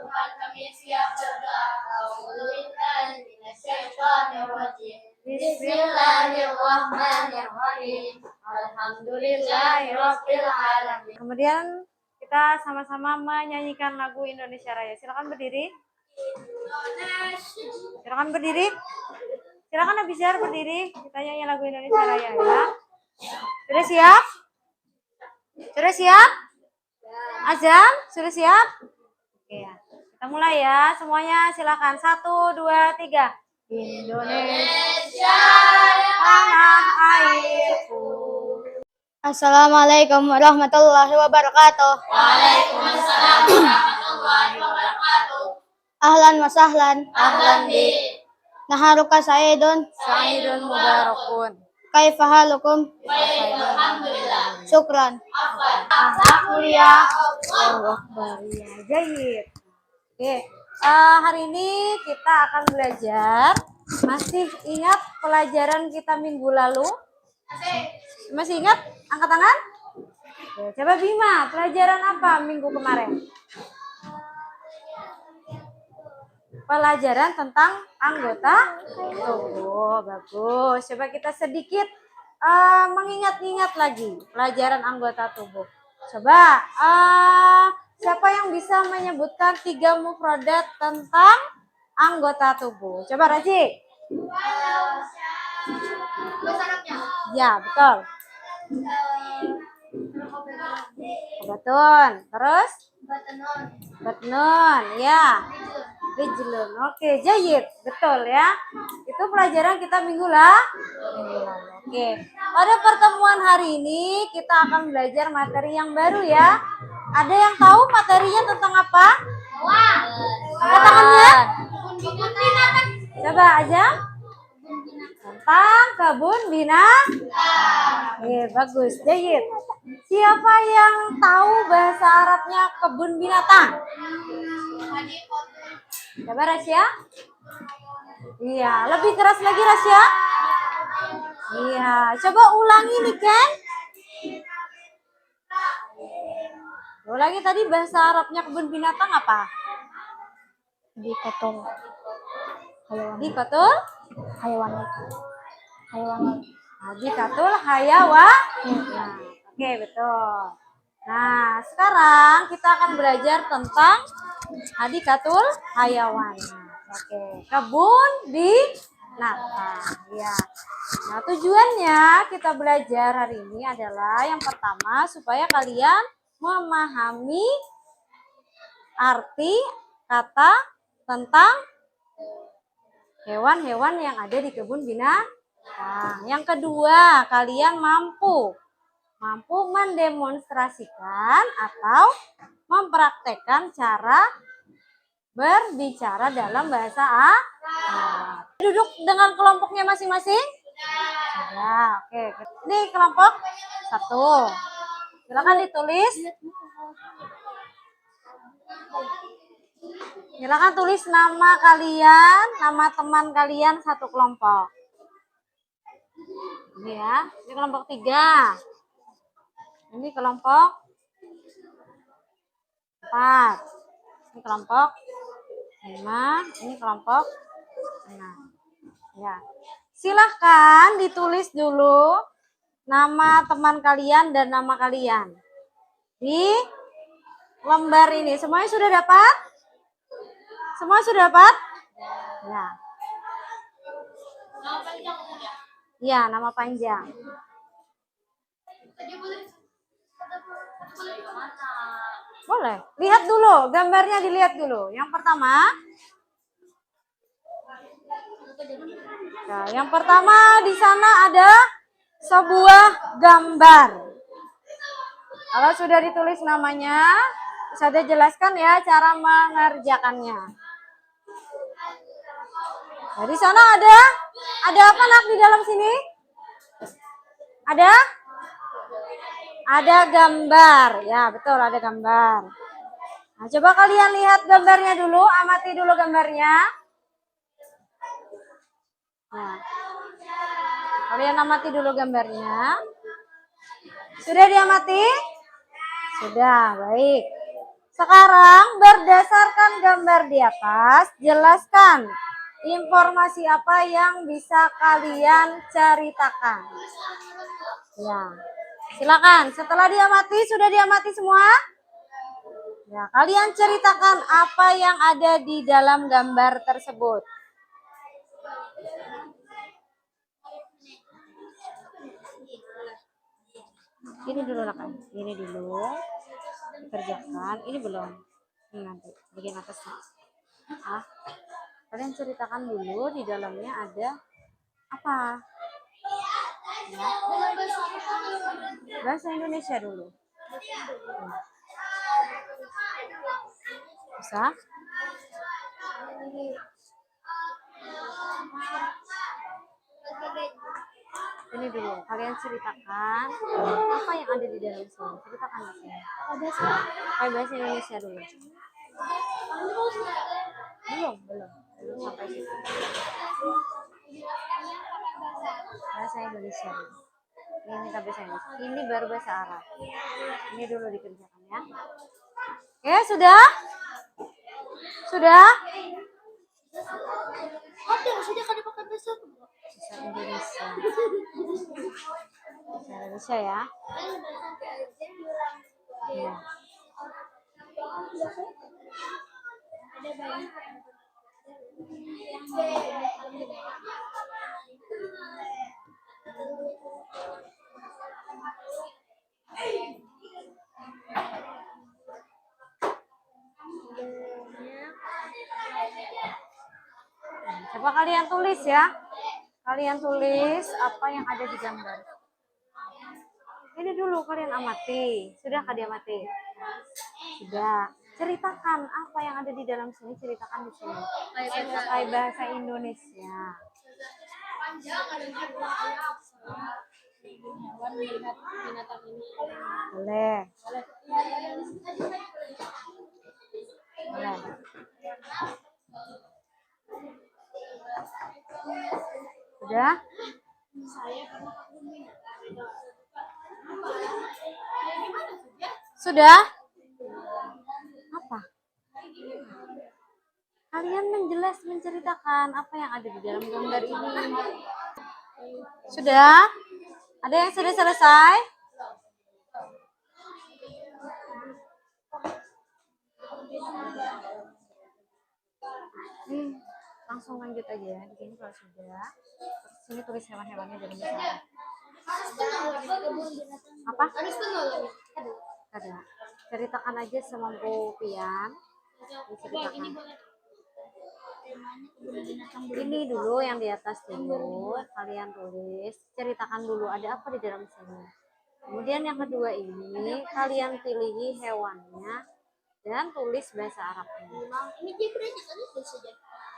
kami siap berdoa. A'udzubillahi minasyaitonir rajim. Bismillahirrahmanirrahim. Alhamdulillahirabbil alamin. Kemudian kita sama-sama menyanyikan lagu Indonesia Raya. Silakan berdiri. Silakan berdiri. Silakan Abizar berdiri. Kita nyanyi lagu Indonesia Raya ya. Sudah siap? Sudah siap? Azam, sudah siap? Oke ya. Kita mulai ya. Semuanya silakan. 1, 2, 3. Indonesia tanah airku. Assalamualaikum warahmatullahi wabarakatuh. Waalaikumsalam warahmatullahi wabarakatuh. Ahlan wa sahlan. Ahlan bi. Naharuka saidun. Sa'idun mubarakun. Kaifa halukum? Alhamdulillah. Syukran. Ahlak mulia. Allah baria. Jahit. Oke. Hari ini kita akan belajar. Masih ingat pelajaran kita minggu lalu? Masih ingat? Angkat tangan. Oke, coba Bima, pelajaran apa minggu kemarin? Pelajaran tentang anggota tubuh. Bagus. Coba kita sedikit mengingat-ingat lagi pelajaran anggota tubuh. Coba siapa yang bisa menyebutkan 3 mufradat tentang anggota tubuh? Coba Raji. Ya, betul. Betul. Terus? Batnun. Ya. Rijlun. Oke, jayid. Betul ya. Itu pelajaran kita minggu lalu. Oke. Pada pertemuan hari ini kita akan belajar materi yang baru ya. Ada yang tahu materinya tentang apa? Angkat tangannya. Coba aja. Tentang kebun binatang. Bagus. Jayid. Siapa yang tahu bahasa Arabnya kebun binatang? Coba Rasya. Iya, lebih keras lagi Rasya. Iya, coba ulangi nih Ken. Ulangi tadi bahasa Arabnya kebun binatang apa? Dikatul. Dikatul Hayawanat. Hayawanat. Dikatul hayawan. Nah, oke, betul. Nah, sekarang kita akan belajar tentang hadikatul hayawan. Oke, kebun binatang. Ya. Nah, tujuannya kita belajar hari ini adalah yang pertama supaya kalian memahami arti kata tentang hewan-hewan yang ada di kebun binatang. Yang kedua, kalian mampu mendemonstrasikan atau mempraktekkan cara berbicara dalam bahasa Arab. Duduk dengan kelompoknya masing-masing? Ya, oke. Ini kelompok 1. Silakan ditulis. Silakan tulis nama kalian, nama teman kalian satu kelompok. Ini ya, ini kelompok 3. Ini kelompok 4. Ini kelompok 5. Ini kelompok 6. Ya. Silahkan ditulis dulu nama teman kalian dan nama kalian di lembar ini. Semuanya sudah dapat? Semua sudah dapat? Ya. Ya, nama panjang. Boleh. Lihat dulu, gambarnya dilihat dulu. Yang pertama. Nah, yang pertama di sana ada sebuah gambar. Kalau sudah ditulis namanya, saya jelaskan ya cara mengerjakannya. Nah, di sana ada apa nak di dalam sini? Ada? Ada gambar. Ya, betul ada gambar. Nah, coba kalian lihat gambarnya dulu, amati dulu gambarnya. Nah, kalian amati dulu gambarnya. Sudah diamati? Sudah, baik. Sekarang berdasarkan gambar di atas, jelaskan informasi apa yang bisa kalian ceritakan. Ya, silakan. Setelah diamati, sudah diamati semua? Ya, kalian ceritakan apa yang ada di dalam gambar tersebut. Ini dulu lah kan, ini dulu kerjakan, ini belum, ini nanti bagian atasnya. Kalian ceritakan dulu di dalamnya ada apa? Ya. Bahasa Indonesia dulu. Bisa? Ini dulu, kalian ceritakan apa yang ada di dalam sini. Ceritakan di sini. Pakai bahasa Indonesia dulu. Belum sampai situ. Bahasa Indonesia dulu. Ini kita bahasa Indonesia. Ini baru bahasa Arab. Ini dulu dikerjakan ya. Oke, sudah? Sudah? Sudah kada pakai bahasa Bahasa Indonesia. Bahasa Indonesia ya. Ya. Coba kalian tulis ya. Kalian tulis apa yang ada di gambar. Ini dulu kalian amati. Sudah kalian amati? Sudah. Ceritakan apa yang ada di dalam sini. Ceritakan di sini. Pakai bahasa Indonesia. Boleh. Boleh. Sudah? Sudah? Apa? Kalian menceritakan apa yang ada di dalam gambar ini. Sudah? Ada yang sudah selesai? Langsung lanjut aja ya. Di sini kalau sudah. Sini tulis hewan-hewannya dari misalnya. Apa? Ada. Ceritakan aja semampu pian. Diceritakan. Ini dulu yang di atas dulu. Kalian tulis. Ceritakan dulu ada apa di dalam sini. Kemudian yang kedua ini kalian pilih hewannya dan tulis bahasa Arabnya.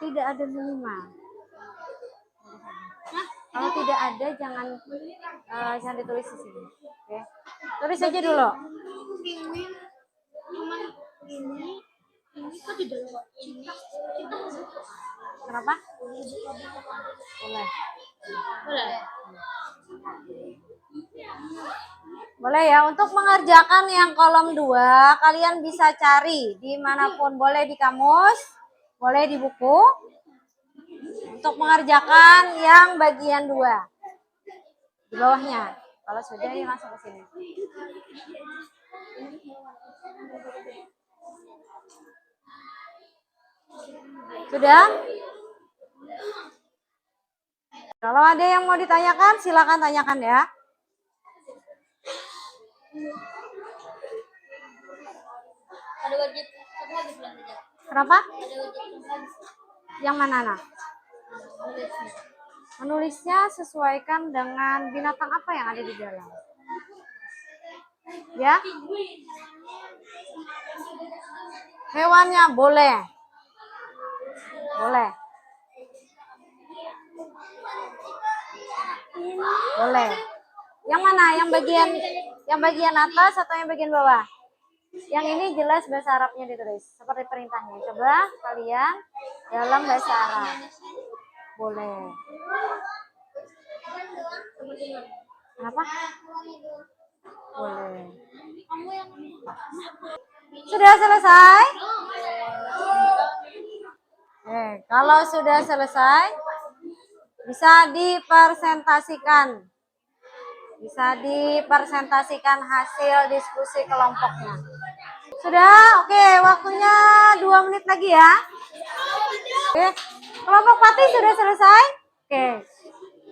Tidak ada minimal. Kalau tidak ada jangan ditulis di sini. Oke. Tulis aja dulu. Kenapa? Boleh. Boleh ya, untuk mengerjakan yang kolom 2, kalian bisa cari dimanapun, boleh di kamus, boleh di buku. Untuk mengerjakan yang bagian 2, di bawahnya. Kalau sudah, ini langsung ke sini. Sudah? Kalau ada yang mau ditanyakan, silakan tanyakan ya. Kenapa? Yang mana, Nak? Menulisnya sesuaikan dengan binatang apa yang ada di dalam. Ya? Hewannya boleh. Boleh. Boleh. Yang mana? Yang bagian atas atau yang bagian bawah? Yang ini jelas bahasa Arabnya ditulis seperti perintahnya. Coba kalian dalam bahasa Arab. Boleh. Kenapa? Boleh. Sudah selesai? Kalau sudah selesai, bisa dipresentasikan. Bisa dipresentasikan hasil diskusi kelompoknya. Sudah? Oke, waktunya 2 menit lagi ya. Oke, kelompok Pati sudah selesai? Oke.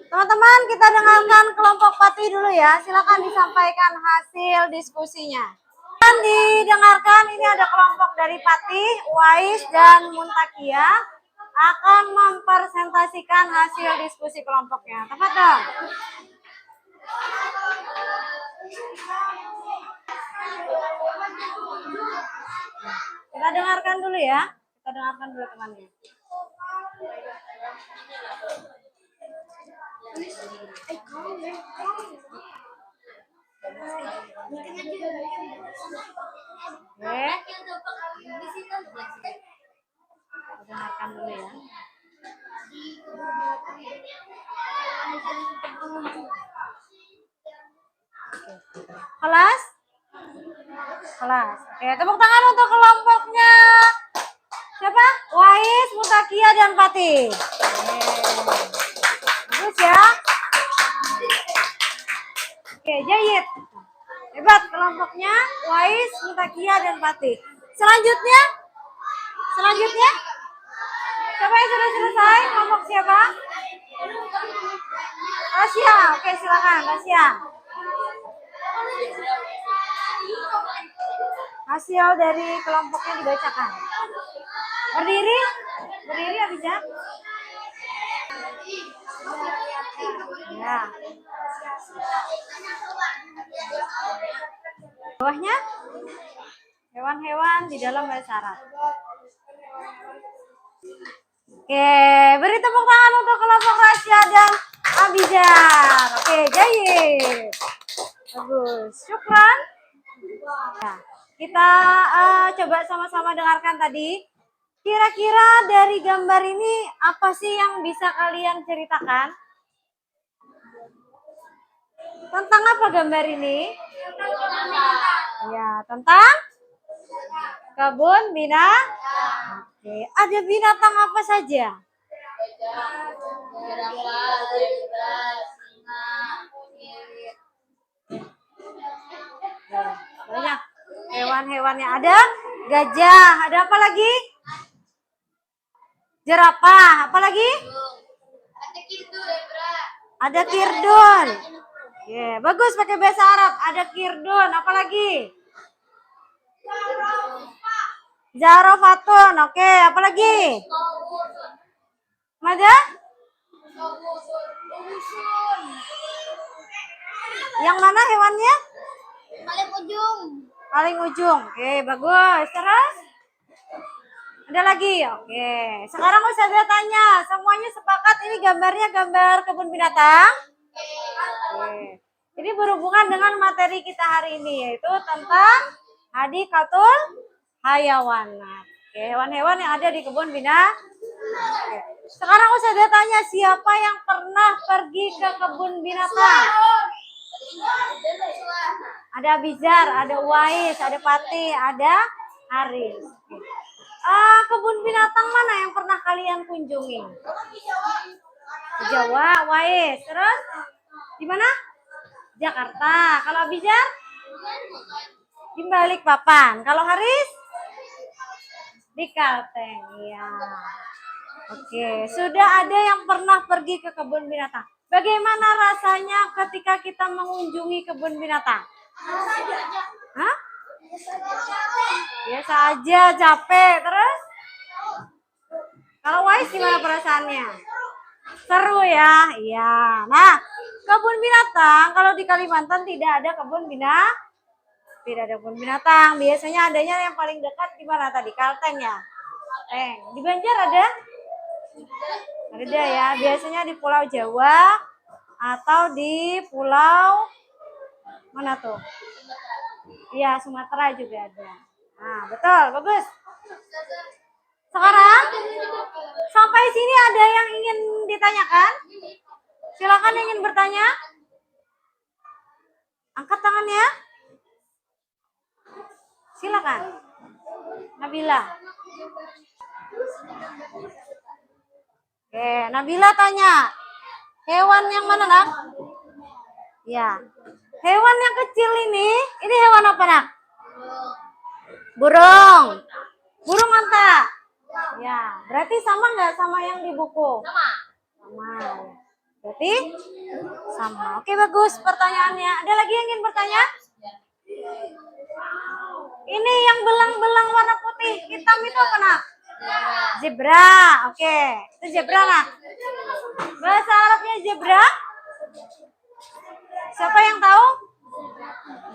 Teman-teman, kita dengarkan kelompok Pati dulu ya. Silakan disampaikan hasil diskusinya. Dan didengarkan, ini ada kelompok dari Pati, Uwais, dan Muntakia akan mempresentasikan hasil diskusi kelompoknya. Tafadhol. Kita dengarkan dulu ya. Kita dengarkan dulu temannya. Oke. Dengarkan dulu ya. Kelas? Kelas. Oke, tepuk tangan untuk kelompoknya. Siapa? Wais, Mutakia, dan Pati. Bagus ya. Oke, jahit. Hebat kelompoknya Wais, Mutakia, dan Pati. Selanjutnya? Siapa yang sudah selesai? Kelompok siapa? Rasya. Oke, silakan Rasya. Hasil dari kelompoknya dibacakan. Berdiri Abija. Ya. Bawahnya hewan-hewan di dalam bahasa Arab. Oke, beri tepuk tangan untuk kelompok Rasya dan Abijar. Oke, jahit. Bagus. Syukran. Ya, kita coba sama-sama dengarkan tadi. Kira-kira dari gambar ini apa sih yang bisa kalian ceritakan? Tentang apa gambar ini? Ya, tentang kebun binatang. Oke, ada binatang apa saja? Banyak hewan-hewannya. Ada gajah, ada apa lagi? Jerapah, apa lagi? Ada kirdun. Oke, bagus pakai bahasa Arab. Ada kirdun, apa lagi? Zarofatun. Oke, apa lagi? Mana? Yang mana hewannya? Paling ujung. Oke, bagus. Terus? Ada lagi? Oke. Sekarang saya tanya, semuanya sepakat ini gambarnya gambar kebun binatang? Oke. Ini berhubungan dengan materi kita hari ini, yaitu tentang hadikatul hayawanat. Oke, hewan-hewan yang ada di kebun binatang. Oke. Sekarang saya tanya, siapa yang pernah pergi ke kebun binatang? Ada Bizar, ada Uwais, ada Pati, ada Haris. Kebun binatang mana yang pernah kalian kunjungi? Di Jawa, Uwais. Terus di mana? Jakarta. Kalau Bizar? Di Balikpapan. Kalau Haris? Di Kalteng. Iya. Oke, sudah ada yang pernah pergi ke kebun binatang. Bagaimana rasanya ketika kita mengunjungi kebun binatang? Hah? Biasa aja, capek. Terus? Kalau Wais gimana perasaannya? Seru ya? Iya. Nah, kebun binatang kalau di Kalimantan tidak ada kebun binatang. Tidak ada kebun binatang. Biasanya adanya yang paling dekat di mana tadi? Kalteng ya? Di Banjar ada? Ada ya. Biasanya di Pulau Jawa atau di Pulau mana tuh? Iya, Sumatera juga ada. Nah, betul, bagus. Sekarang sampai sini ada yang ingin ditanyakan? Silakan ingin bertanya. Angkat tangannya. Silakan. Nabila. Oke, Nabila tanya. Hewan yang mana, Nak? Ya. Hewan yang kecil ini hewan apa, Nak? Burung. Burung onta. Ya, berarti sama nggak sama yang di buku? Sama. Sama. Berarti sama. Oke, bagus pertanyaannya. Ada lagi yang ingin bertanya? Ini yang belang-belang warna putih hitam itu apa, Nak? Zebra. Oke, itu zebra, Nak. Bahasa Arabnya zebra? Siapa yang tahu?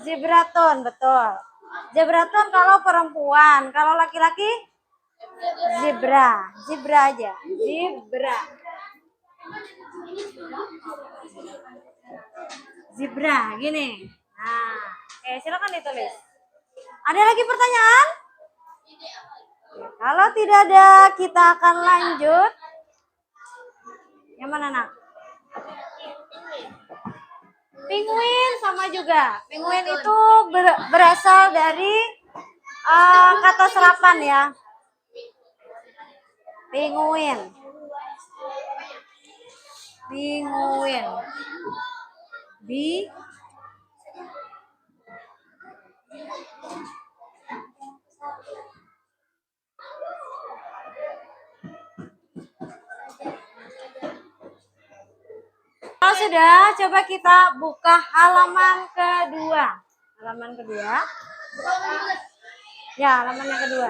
Zebratun, betul. Zebratun kalau perempuan, kalau laki-laki zebra. Zebra aja. Zebra. Zebra, gini. Nah, oke, silakan ditulis. Ada lagi pertanyaan? Kalau tidak ada, kita akan lanjut. Yang mana, Nak? Penguin sama juga. Penguin itu berasal dari kata serapan ya. Penguin. Penguin. Kalau sudah, coba kita buka halaman kedua. Halaman kedua. Ya, halaman yang kedua.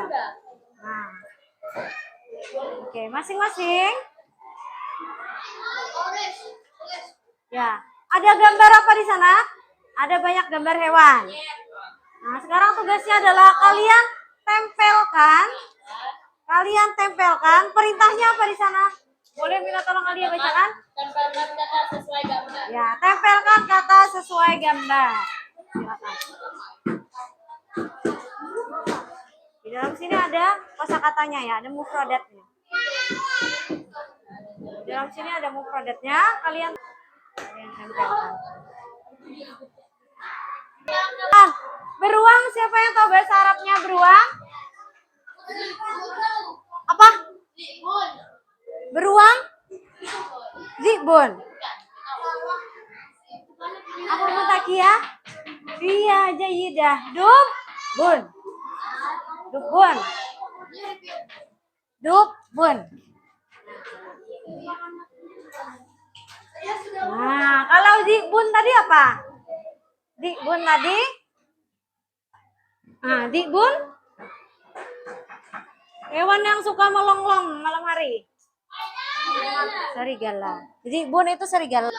Nah. Oke, masing-masing. Ya, ada gambar apa di sana? Ada banyak gambar hewan. Nah, sekarang tugasnya adalah kalian tempelkan. Perintahnya apa di sana? Boleh minta tolong Alia bacakan? Tempelkan kata sesuai gambar. Ya, tempelkan kata sesuai gambar. Silakan. Di dalam sini ada kosakatanya ya, ada mufradatnya. Di dalam sini ada mufradatnya, kalian tempelkan. Beruang, siapa yang tahu bahasa Arabnya beruang? Apa? Beruang? Zibun. Apa Mutakia? Iya, jayidah. Dubun. Dubun. Dubun. Nah, kalau dibun tadi apa? Dibun tadi? Nah, dibun? Hewan yang suka melonglong malam hari. Serigala. Jadi bun itu serigala.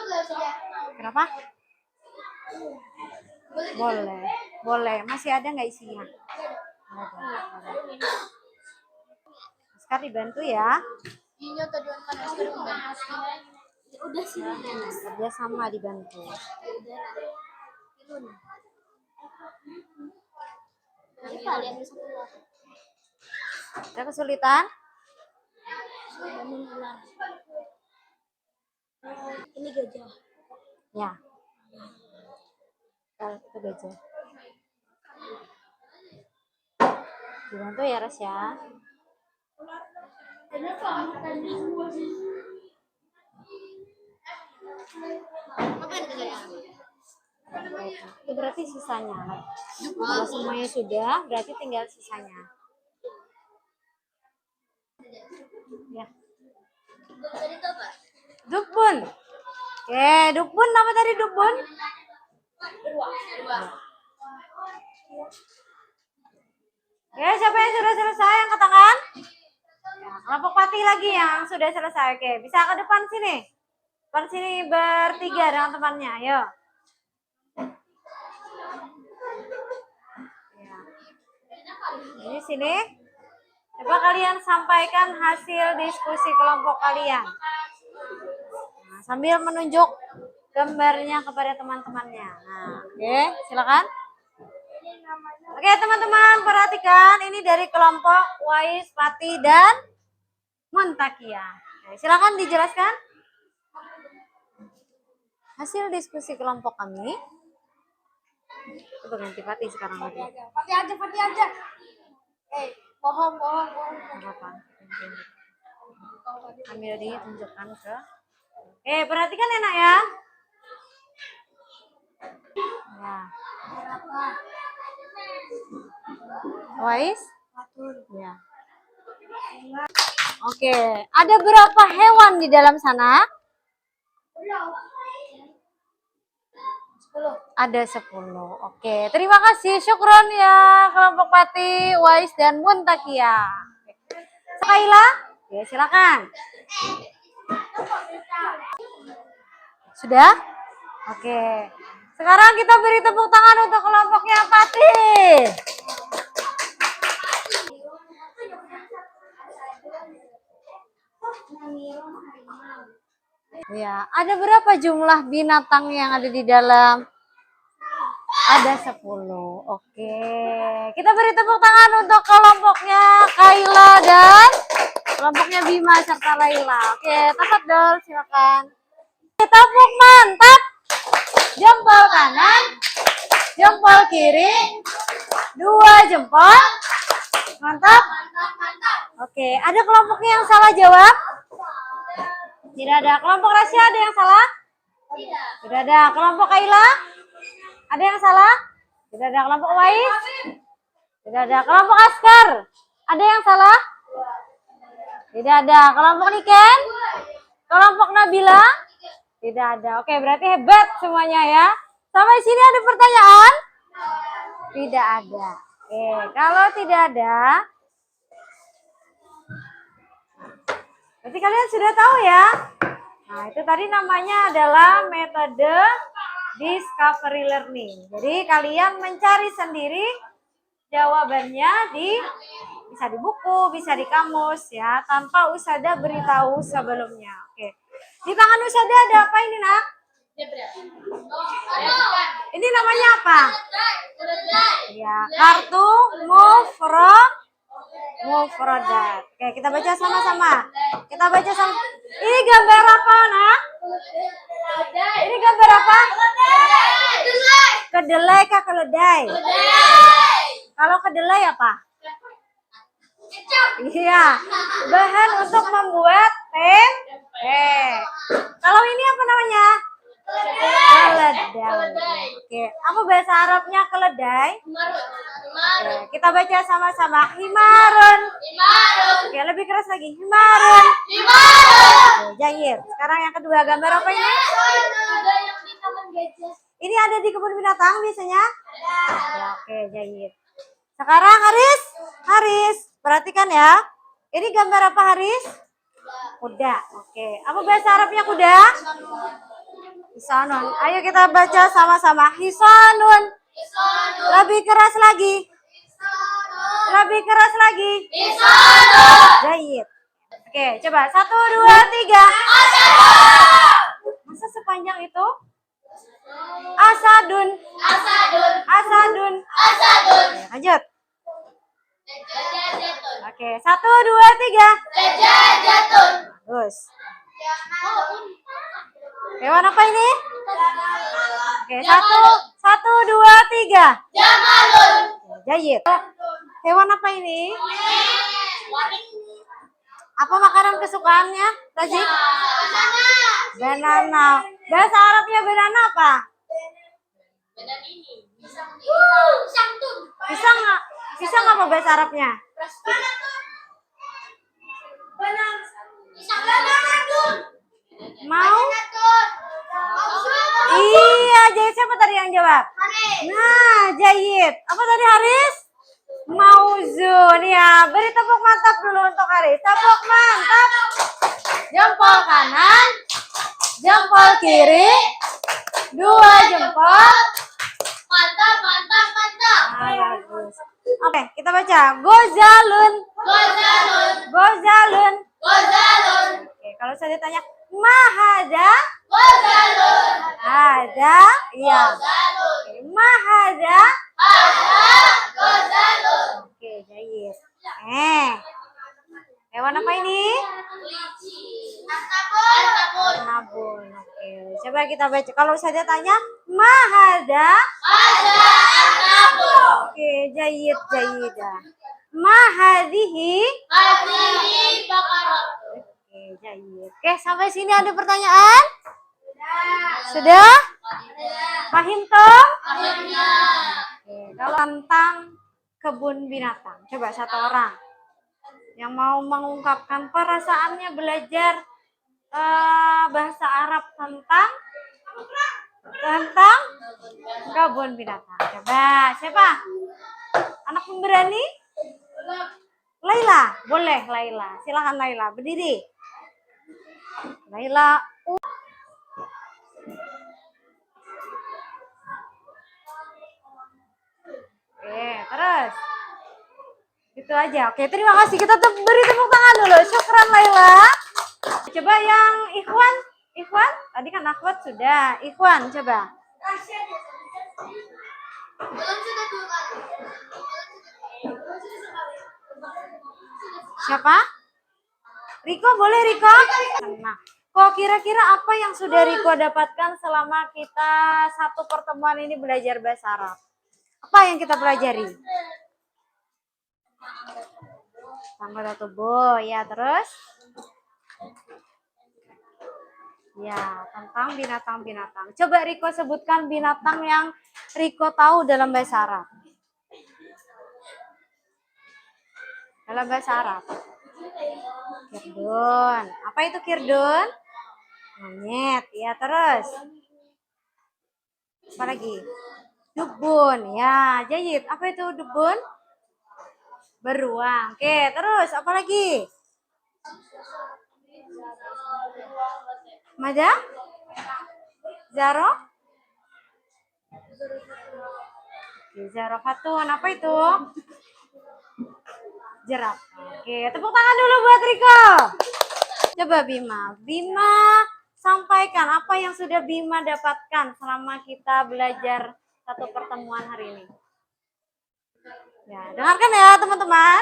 Kenapa? Boleh. Masih ada nggak isinya? Ada. Sekarang dibantu ya. Udah sih. Kerja sama dibantu. Kalian bisa keluar. Ada kesulitan? Ini gajah. Ya. Itu gajah. Dibantu ya, Ras ya. Itu berarti sisanya. Kalau semuanya sudah, berarti tinggal sisanya. Ya. Dukbun. Oke, dukbun apa tadi dukbun? Oke, siapa yang sudah selesai angkat tangan? Ya, kelompok Pati lagi yang sudah selesai. Oke, bisa ke depan sini. Depan sini bertiga dengan temannya. Ayo. Ya. Ini sini. Coba kalian sampaikan hasil diskusi kelompok kalian. Nah, sambil menunjuk gambarnya kepada teman-temannya. Nah, oke, silakan. Oke, teman-teman, perhatikan ini dari kelompok Wais, Pati, dan Montakia. Oke, silakan dijelaskan hasil diskusi kelompok kami. Coba ganti Pati sekarang lagi. Pati aja. Mohon. Nggak apa-apa. Ambil ditunjukkan ke. Perhatikan ya nak ya. Ya. Wais? Ya. Oke, ada berapa hewan di dalam sana? 10. Ada 10. Oke, terima kasih. Syukron ya kelompok Pati, Wais, dan Muntakia. Sakaila? Ya, silakan. Sudah? Oke. Sekarang kita beri tepuk tangan untuk kelompoknya Pati. Ya, ada berapa jumlah binatang yang ada di dalam? Ada 10. Oke. Kita beri tepuk tangan untuk kelompoknya Kaila dan kelompoknya Bima serta Laila. Oke, tafadhol silakan. Tepuk mantap. Jempol kanan, jempol kiri, 2 jempol. Mantap. Oke, ada kelompoknya yang salah jawab? Tidak ada. Kelompok Rasya ada yang salah? Tidak ada. Kelompok Kaila? Ada yang salah? Tidak ada. Kelompok Wais? Tidak ada. Kelompok Askar? Ada yang salah? Tidak ada. Kelompok Niken? Kelompok Nabila? Tidak ada. Oke, berarti hebat semuanya ya. Sampai sini ada pertanyaan? Tidak ada. Oke, kalau tidak ada, berarti kalian sudah tahu ya. Nah, itu tadi namanya adalah metode discovery learning. Jadi kalian mencari sendiri jawabannya bisa di buku, bisa di kamus ya, tanpa Usada beritahu sebelumnya. Oke. Di tangan Usada ada apa ini, Nak? Ini namanya apa? Ya, kartu Mufradat. Oke, kita baca sama-sama. Kita baca sama. Ini gambar apa, Nak? Ini gambar apa? Kedelai kah keledai? Kalau kedelai apa? Iya, bahan untuk membuat tempe. Kalau ini apa namanya? Keledai. Oke, apa bahasa Arabnya keledai? Oke, kita baca sama-sama. Himarun. Oke, lebih keras lagi. Himarun. Oke, jahit. Sekarang yang kedua, gambar apa ini? Ini ada di kebun binatang biasanya? Ya, oke, jahit. Sekarang Haris, perhatikan ya. Ini gambar apa Haris? Kuda. Oke, apa bahasa Arabnya kuda? Hisanun. Ayo kita baca sama-sama. Hisanun. Lebih keras lagi. Lebih keras lagi. Jahit. Oke, coba 1, 2, 3. Masa sepanjang itu? Asadun. Oke, lanjut. Oke, 1, 2, 3. Bagus. Hewan apa ini? Oke, 1, 2, 3. Jahit. Hewan apa ini? Apa makanan kesukaannya, Razik? Banana. Bahasa Arabnya banana apa? Pisang apa bahasa Arabnya? Mau? Iya, Jahit. Siapa tadi yang jawab? Nah, Jahit. Apa tadi Haris? Mauzun. Ya, beri tepuk mantap dulu untuk Haris. Tepuk mantap. Jempol kanan, jempol kiri, 2 jempol. Mantap. Nah, bagus. Oke, kita baca. Gozalun. Oke, kalau saya ditanya, mahada? Ada? Iya. Oke, mahada? Oke, jahit. Hewan apa ini? Nabun. Oke, coba kita baca. Kalau saya tanya, mahada? Oke, jahit. Ma hadhihi? Hadhihi baqarah. Oke, jayid. Oke, sampai sini ada pertanyaan? Sudah? Paham toh? Akhirnya. Oke, kalau tentang kebun binatang, coba satu orang yang mau mengungkapkan perasaannya belajar bahasa Arab tentang kebun binatang. Coba, siapa? Anak pemberani? Laila, boleh Laila. Silakan Laila, berdiri. Laila. Oke, terus. Itu aja. Oke, terima kasih. Kita beri tepuk tangan dulu. Syukran Laila. Coba yang Ikhwan. Ikhwan, tadi kan Akhwat sudah. Ikhwan, coba. Belum sudah 2 kali. Siapa? Riko, boleh Riko? Nah, kok kira-kira apa yang sudah Riko dapatkan selama kita satu pertemuan ini belajar bahasa Arab? Apa yang kita pelajari? Anggota tubuh, ya terus? Ya, tentang binatang-binatang. Coba Riko sebutkan binatang yang Riko tahu dalam bahasa Arab. Dalam bahasa Arab. Kirdun. Apa itu kirdun? Monyet. Ya, terus? Apa lagi? Dubun. Ya, jayid. Apa itu dubun? Beruang. Oke, terus apa lagi? Mada? Zaro? Zarofatun. Apa itu? Jerap. Oke, tepuk tangan dulu buat Riko. Coba Bima. Bima, sampaikan apa yang sudah Bima dapatkan selama kita belajar satu pertemuan hari ini. Ya, dengarkan ya teman-teman.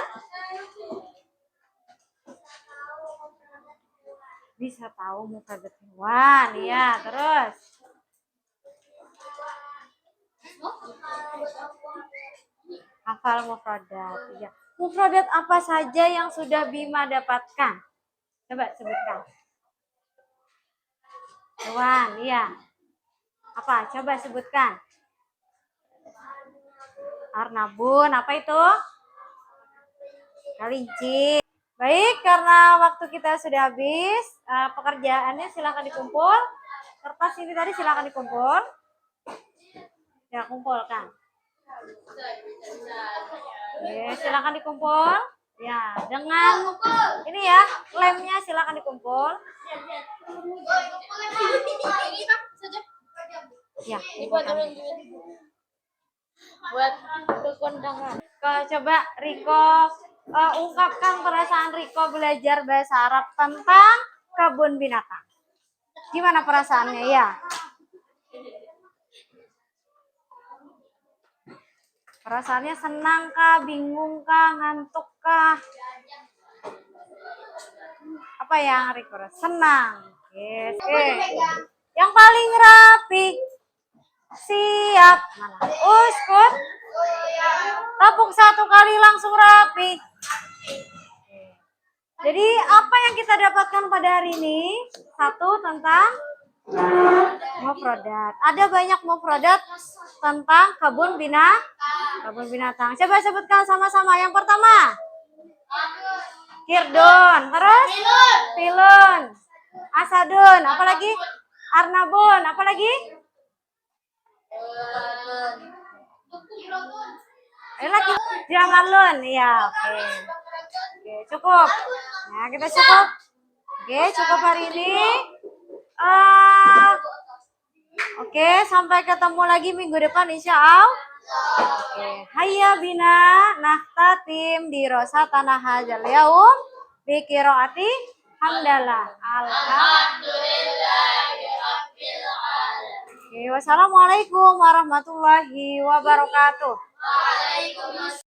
Bisa tahu muka hewan, ya, terus. Hafal mufradat. Ya. Mufradat apa saja yang sudah Bima dapatkan? Coba sebutkan. Hewan, iya. Apa? Coba sebutkan. Arnabun, apa itu? Kelinci. Baik, karena waktu kita sudah habis, pekerjaannya silakan dikumpul. Kertas ini tadi silakan dikumpul. Ya, kumpulkan. Oke, silakan dikumpul. Ya, dengan ini ya, lemnya silakan dikumpul. Ya, kumpulkan. Buat kekondangan. Coba Riko ungkapkan perasaan Riko belajar bahasa Arab tentang kebun binatang. Gimana perasaannya ya? Perasaannya senang kah, bingung kah, ngantuk kah? Apa yang Riko senang? Yes. Yang paling rapi. Siap. Mana? Uskut. Tepuk 1 kali langsung rapi. Jadi apa yang kita dapatkan pada hari ini? 1 tentang mufradat. Ada banyak mufradat tentang kebun binatang. Coba sebutkan sama-sama. Yang pertama, kirdun. Terus pilun, asadun. Apalagi arnabun. Apalagi lagi jamalun. Ya, oke. Oke, cukup. Nah, kita cukup. Oke, cukup hari ini. Oke, sampai ketemu lagi minggu depan insya Allah. Oke, hayya bina nahtatim di rosa tanah hajal yaum bi qiraati hamdalah. Alhamdulillahirabbil alamin. Oke, wassalamualaikum warahmatullahi wabarakatuh. Waalaikumsalam.